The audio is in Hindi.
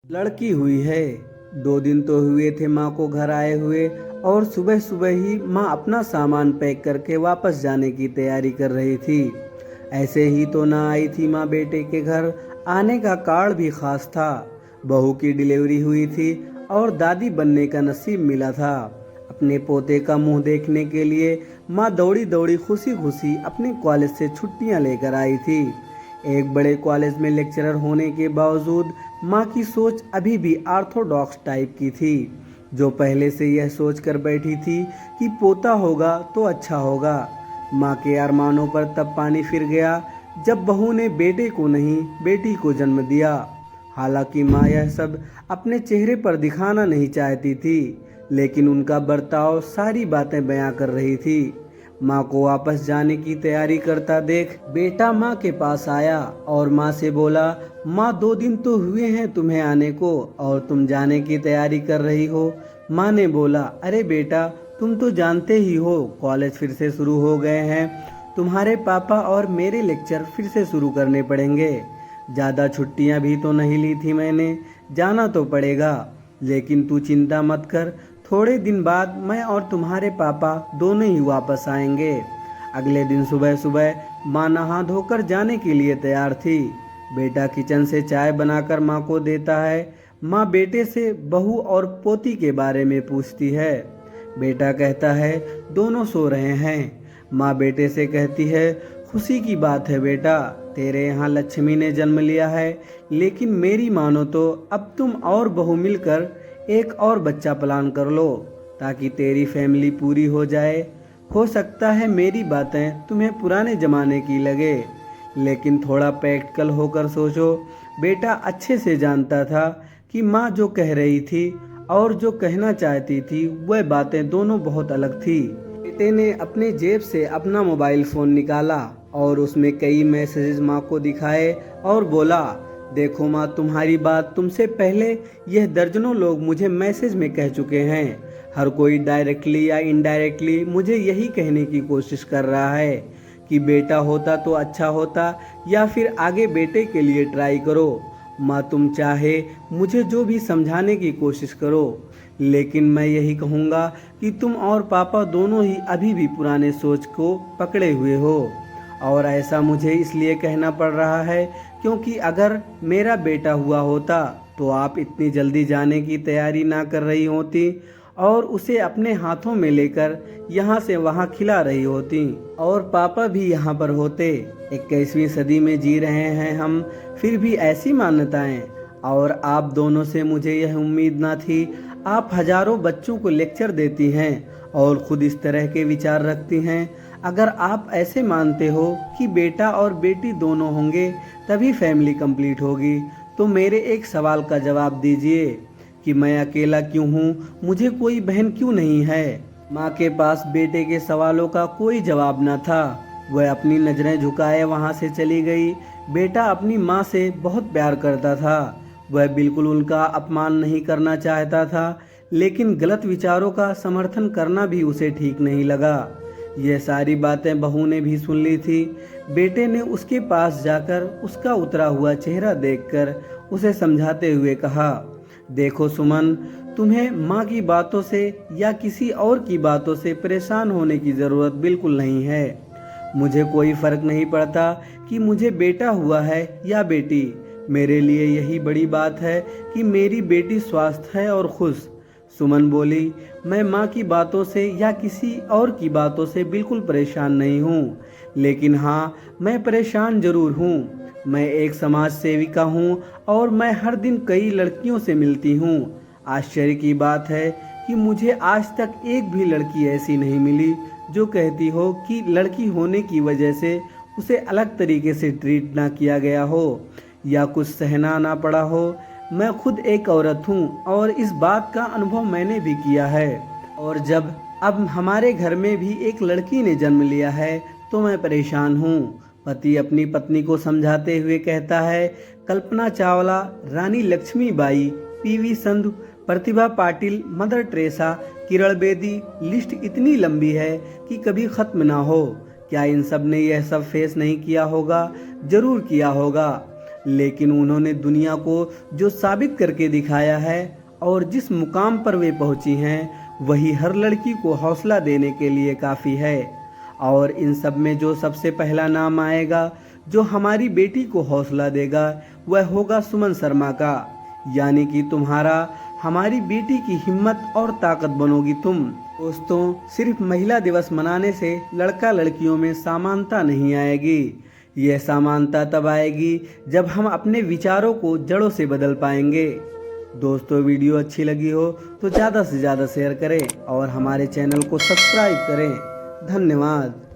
लड़की हुई है। 2 दिन तो हुए थे माँ को घर आए हुए, और सुबह सुबह ही माँ अपना सामान पैक करके वापस जाने की तैयारी कर रही थी। ऐसे ही तो ना आई थी माँ बेटे के घर। आने का कारण भी खास था। बहू की डिलीवरी हुई थी और दादी बनने का नसीब मिला था। अपने पोते का मुंह देखने के लिए माँ दौड़ी दौड़ी खुशी खुशी अपने कॉलेज से छुट्टियां लेकर आई थी। एक बड़े कॉलेज में लेक्चरर होने के बावजूद माँ की सोच अभी भी ऑर्थोडॉक्स टाइप की थी, जो पहले से यह सोच कर बैठी थी कि पोता होगा तो अच्छा होगा। माँ के अरमानों पर तब पानी फिर गया जब बहू ने बेटे को नहीं बेटी को जन्म दिया। हालांकि माँ यह सब अपने चेहरे पर दिखाना नहीं चाहती थी, लेकिन उनका बर्ताव सारी बातें बयां कर रही थी। माँ को वापस जाने की तैयारी करता देख बेटा माँ के पास आया और माँ से बोला, माँ 2 दिन तो हुए हैं तुम्हें आने को और तुम जाने की तैयारी कर रही हो। माँ ने बोला, अरे बेटा, तुम तो जानते ही हो कॉलेज फिर से शुरू हो गए हैं। तुम्हारे पापा और मेरे लेक्चर फिर से शुरू करने पड़ेंगे। ज़्यादा छुट्टियां भी तो नहीं ली थी मैंने, जाना तो पड़ेगा। लेकिन तू चिंता मत कर, थोड़े दिन बाद मैं और तुम्हारे पापा दोनों ही वापस आएंगे। अगले दिन सुबह सुबह माँ नहा धोकर जाने के लिए तैयार थी। बेटा किचन से चाय बनाकर माँ को देता है। माँ बेटे से बहू और पोती के बारे में पूछती है। बेटा कहता है, दोनों सो रहे हैं। माँ बेटे से कहती है, खुशी की बात है बेटा, तेरे यहाँ लक्ष्मी ने जन्म लिया है। लेकिन मेरी मानो तो अब तुम और बहू मिलकर एक और बच्चा प्लान कर लो, ताकि तेरी फैमिली पूरी हो जाए। हो सकता है मेरी बातें तुम्हें पुराने जमाने की लगे, लेकिन थोड़ा प्रैक्टिकल होकर सोचो। बेटा अच्छे से जानता था कि माँ जो कह रही थी और जो कहना चाहती थी वह बातें दोनों बहुत अलग थी। बेटे ने अपने जेब से अपना मोबाइल फ़ोन निकाला और उसमें कई मैसेजेस माँ को दिखाए और बोला, देखो माँ, तुम्हारी बात तुमसे पहले यह दर्जनों लोग मुझे मैसेज में कह चुके हैं। हर कोई डायरेक्टली या इनडायरेक्टली मुझे यही कहने की कोशिश कर रहा है कि बेटा होता तो अच्छा होता, या फिर आगे बेटे के लिए ट्राई करो। माँ, तुम चाहे मुझे जो भी समझाने की कोशिश करो, लेकिन मैं यही कहूँगा कि तुम और पापा दोनों ही अभी भी पुराने सोच को पकड़े हुए हो। और ऐसा मुझे इसलिए कहना पड़ रहा है क्योंकि अगर मेरा बेटा हुआ होता तो आप इतनी जल्दी जाने की तैयारी ना कर रही होती और उसे अपने हाथों में लेकर यहाँ से वहाँ खिला रही होती, और पापा भी यहाँ पर होते। 21वीं सदी में जी रहे हैं हम, फिर भी ऐसी मान्यताएं। और आप दोनों से मुझे यह उम्मीद ना थी। आप हजारों बच्चों को लेक्चर देती हैं और खुद इस तरह के विचार रखती हैं। अगर आप ऐसे मानते हो कि बेटा और बेटी दोनों होंगे तभी फैमिली कंप्लीट होगी, तो मेरे एक सवाल का जवाब दीजिए कि मैं अकेला क्यों हूँ, मुझे कोई बहन क्यों नहीं है। माँ के पास बेटे के सवालों का कोई जवाब न था। वह अपनी नजरें झुकाए वहाँ से चली गई। बेटा अपनी माँ से बहुत प्यार करता था। वह बिल्कुल उनका अपमान नहीं करना चाहता था, लेकिन गलत विचारों का समर्थन करना भी उसे ठीक नहीं लगा। यह सारी बातें बहू ने भी सुन ली थी। बेटे ने उसके पास जाकर उसका उतरा हुआ चेहरा देखकर उसे समझाते हुए कहा, देखो सुमन, तुम्हें माँ की बातों से या किसी और की बातों से परेशान होने की ज़रूरत बिल्कुल नहीं है। मुझे कोई फर्क नहीं पड़ता कि मुझे बेटा हुआ है या बेटी। मेरे लिए यही बड़ी बात है कि मेरी बेटी स्वस्थ है और खुश। सुमन बोली, मैं माँ की बातों से या किसी और की बातों से बिल्कुल परेशान नहीं हूँ, लेकिन हाँ, मैं परेशान जरूर हूँ। मैं एक समाज सेविका हूँ और मैं हर दिन कई लड़कियों से मिलती हूँ। आश्चर्य की बात है कि मुझे आज तक एक भी लड़की ऐसी नहीं मिली जो कहती हो कि लड़की होने की वजह से उसे अलग तरीके से ट्रीट ना किया गया हो या कुछ सहना ना पड़ा हो। मैं खुद एक औरत हूँ और इस बात का अनुभव मैंने भी किया है। और जब अब हमारे घर में भी एक लड़की ने जन्म लिया है तो मैं परेशान हूँ। पति अपनी पत्नी को समझाते हुए कहता है, कल्पना चावला, रानी Lakshmibai, PV Sandhu, Pratibha Patil, mother Teresa, Kiran Bedi, list इतनी लंबी है कि कभी खत्म ना हो। क्या इन सब ने यह सब फेस नहीं किया होगा? जरूर किया होगा, लेकिन उन्होंने दुनिया को जो साबित करके दिखाया है और जिस मुकाम पर वे पहुंची हैं वही हर लड़की को हौसला देने के लिए काफ़ी है। और इन सब में जो सबसे पहला नाम आएगा जो हमारी बेटी को हौसला देगा वह होगा सुमन शर्मा का। यानी कि तुम्हारा हमारी बेटी की हिम्मत और ताकत बनोगी तुम। दोस्तों, सिर्फ महिला दिवस मनाने से लड़का लड़कियों में समानता नहीं आएगी। यह समानता तब आएगी जब हम अपने विचारों को जड़ों से बदल पाएंगे। दोस्तों, वीडियो अच्छी लगी हो तो ज़्यादा से ज़्यादा शेयर करें और हमारे चैनल को सब्सक्राइब करें। धन्यवाद।